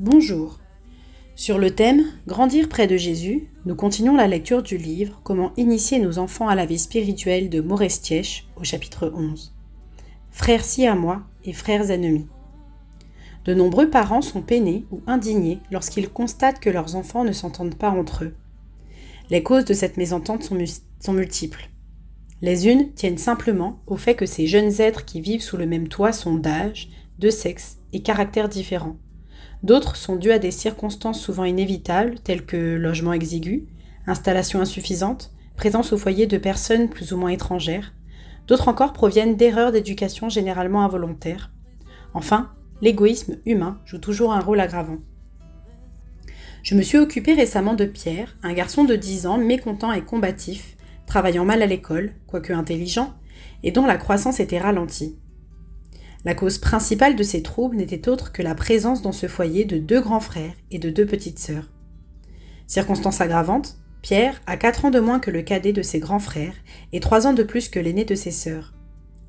Bonjour. Sur le thème « Grandir près de Jésus », nous continuons la lecture du livre « Comment initier nos enfants à la vie spirituelle » de Maurice Thiesch au chapitre 11. Frères siamois et frères ennemis. De nombreux parents sont peinés ou indignés lorsqu'ils constatent que leurs enfants ne s'entendent pas entre eux. Les causes de cette mésentente sont multiples. Les unes tiennent simplement au fait que ces jeunes êtres qui vivent sous le même toit sont d'âge, de sexe et caractères différents. D'autres sont dues à des circonstances souvent inévitables, telles que logement exigu, installation insuffisante, présence au foyer de personnes plus ou moins étrangères. D'autres encore proviennent d'erreurs d'éducation généralement involontaires. Enfin, l'égoïsme humain joue toujours un rôle aggravant. Je me suis occupée récemment de Pierre, un garçon de 10 ans mécontent et combatif, travaillant mal à l'école, quoique intelligent, et dont la croissance était ralentie. La cause principale de ces troubles n'était autre que la présence dans ce foyer de 2 grands frères et de 2 petites sœurs. Circonstance aggravante, Pierre a 4 ans de moins que le cadet de ses grands frères et 3 ans de plus que l'aîné de ses sœurs.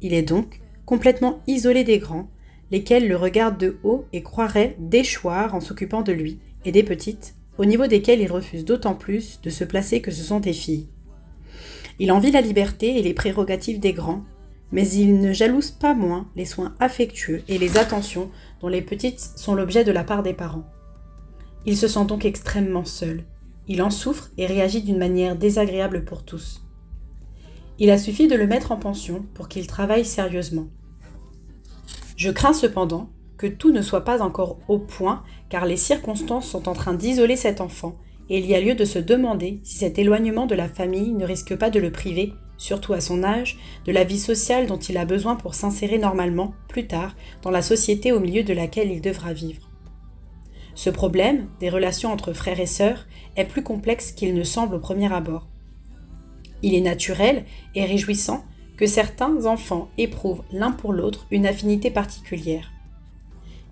Il est donc complètement isolé des grands, lesquels le regardent de haut et croiraient déchoir en s'occupant de lui, et des petites, au niveau desquelles il refuse d'autant plus de se placer que ce sont des filles. Il envie la liberté et les prérogatives des grands, mais il ne jalouse pas moins les soins affectueux et les attentions dont les petites sont l'objet de la part des parents. Il se sent donc extrêmement seul. Il en souffre et réagit d'une manière désagréable pour tous. Il a suffi de le mettre en pension pour qu'il travaille sérieusement. Je crains cependant que tout ne soit pas encore au point, car les circonstances sont en train d'isoler cet enfant, et il y a lieu de se demander si cet éloignement de la famille ne risque pas de le priver, surtout à son âge, de la vie sociale dont il a besoin pour s'insérer normalement, plus tard, dans la société au milieu de laquelle il devra vivre. Ce problème, des relations entre frères et sœurs, est plus complexe qu'il ne semble au premier abord. Il est naturel et réjouissant que certains enfants éprouvent l'un pour l'autre une affinité particulière.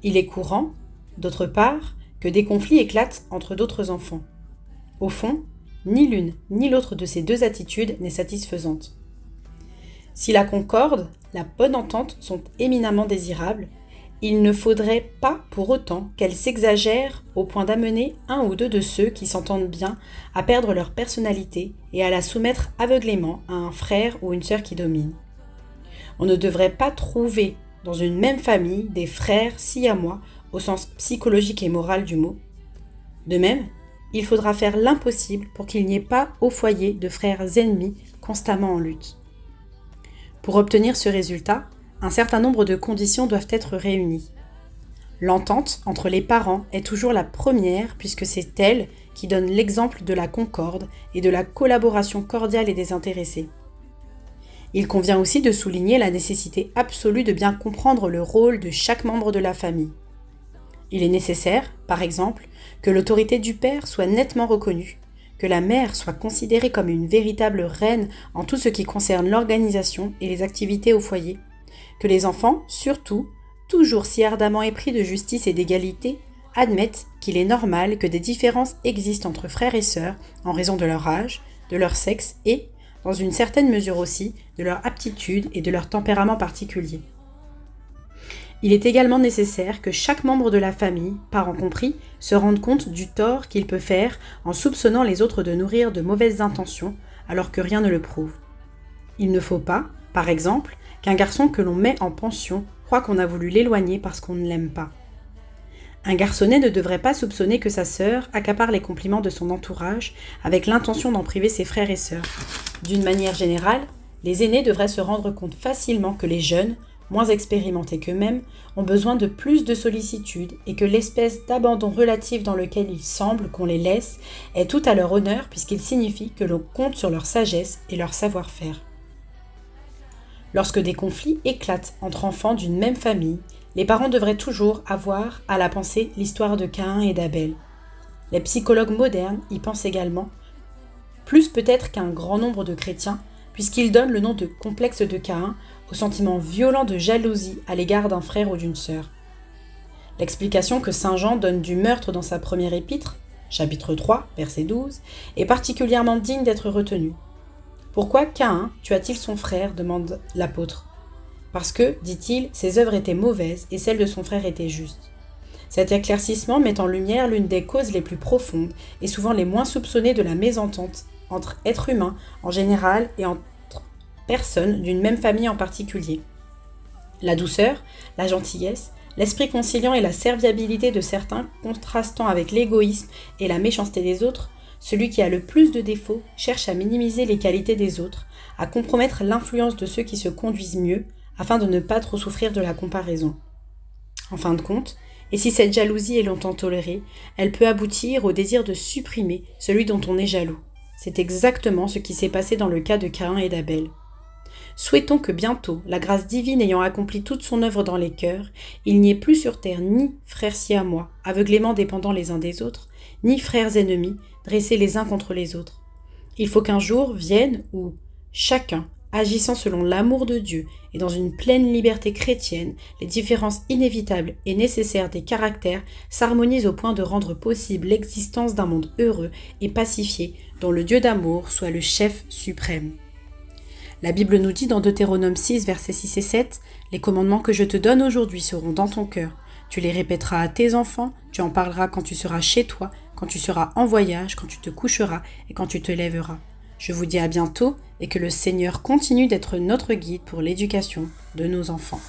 Il est courant, d'autre part, que des conflits éclatent entre d'autres enfants. Au fond, ni l'une ni l'autre de ces 2 attitudes n'est satisfaisante. Si la concorde, la bonne entente sont éminemment désirables, il ne faudrait pas pour autant qu'elles s'exagèrent au point d'amener un ou 2 de ceux qui s'entendent bien à perdre leur personnalité et à la soumettre aveuglément à un frère ou une sœur qui domine. On ne devrait pas trouver dans une même famille des frères siamois au sens psychologique et moral du mot. De même, il faudra faire l'impossible pour qu'il n'y ait pas au foyer de frères ennemis constamment en lutte. Pour obtenir ce résultat, un certain nombre de conditions doivent être réunies. L'entente entre les parents est toujours la première puisque c'est elle qui donne l'exemple de la concorde et de la collaboration cordiale et désintéressée. Il convient aussi de souligner la nécessité absolue de bien comprendre le rôle de chaque membre de la famille. Il est nécessaire, par exemple, que l'autorité du père soit nettement reconnue, que la mère soit considérée comme une véritable reine en tout ce qui concerne l'organisation et les activités au foyer, que les enfants, surtout, toujours si ardemment épris de justice et d'égalité, admettent qu'il est normal que des différences existent entre frères et sœurs en raison de leur âge, de leur sexe et, dans une certaine mesure aussi, de leur aptitude et de leur tempérament particulier. Il est également nécessaire que chaque membre de la famille, parents compris, se rende compte du tort qu'il peut faire en soupçonnant les autres de nourrir de mauvaises intentions alors que rien ne le prouve. Il ne faut pas, par exemple, qu'un garçon que l'on met en pension croit qu'on a voulu l'éloigner parce qu'on ne l'aime pas. Un garçonnet ne devrait pas soupçonner que sa sœur accapare les compliments de son entourage avec l'intention d'en priver ses frères et sœurs. D'une manière générale, les aînés devraient se rendre compte facilement que les jeunes, moins expérimentés qu'eux-mêmes, ont besoin de plus de sollicitude et que l'espèce d'abandon relatif dans lequel il semble qu'on les laisse est tout à leur honneur puisqu'il signifie que l'on compte sur leur sagesse et leur savoir-faire. Lorsque des conflits éclatent entre enfants d'une même famille, les parents devraient toujours avoir à la pensée l'histoire de Caïn et d'Abel. Les psychologues modernes y pensent également, plus peut-être qu'un grand nombre de chrétiens, puisqu'ils donnent le nom de complexe de Caïn au sentiment violent de jalousie à l'égard d'un frère ou d'une sœur. L'explication que saint Jean donne du meurtre dans sa première épître, chapitre 3, verset 12, est particulièrement digne d'être retenue. Pourquoi Caïn tua-t-il son frère demande l'apôtre. Parce que, dit-il, ses œuvres étaient mauvaises et celles de son frère étaient justes. Cet éclaircissement met en lumière l'une des causes les plus profondes et souvent les moins soupçonnées de la mésentente entre êtres humains en général et entre personnes d'une même famille en particulier. La douceur, la gentillesse, l'esprit conciliant et la serviabilité de certains contrastant avec l'égoïsme et la méchanceté des autres, celui qui a le plus de défauts cherche à minimiser les qualités des autres, à compromettre l'influence de ceux qui se conduisent mieux, afin de ne pas trop souffrir de la comparaison. En fin de compte, et si cette jalousie est longtemps tolérée, elle peut aboutir au désir de supprimer celui dont on est jaloux. C'est exactement ce qui s'est passé dans le cas de Caïn et d'Abel. Souhaitons que bientôt, la grâce divine ayant accompli toute son œuvre dans les cœurs, il n'y ait plus sur terre ni frères siamois, aveuglément dépendants les uns des autres, ni frères ennemis, dressés les uns contre les autres. Il faut qu'un jour vienne où chacun, agissant selon l'amour de Dieu et dans une pleine liberté chrétienne, les différences inévitables et nécessaires des caractères s'harmonisent au point de rendre possible l'existence d'un monde heureux et pacifié dont le Dieu d'amour soit le chef suprême. La Bible nous dit dans Deutéronome 6, versets 6 et 7, « Les commandements que je te donne aujourd'hui seront dans ton cœur. Tu les répéteras à tes enfants, tu en parleras quand tu seras chez toi, quand tu seras en voyage, quand tu te coucheras et quand tu te lèveras. Je vous dis à bientôt et que le Seigneur continue d'être notre guide pour l'éducation de nos enfants. »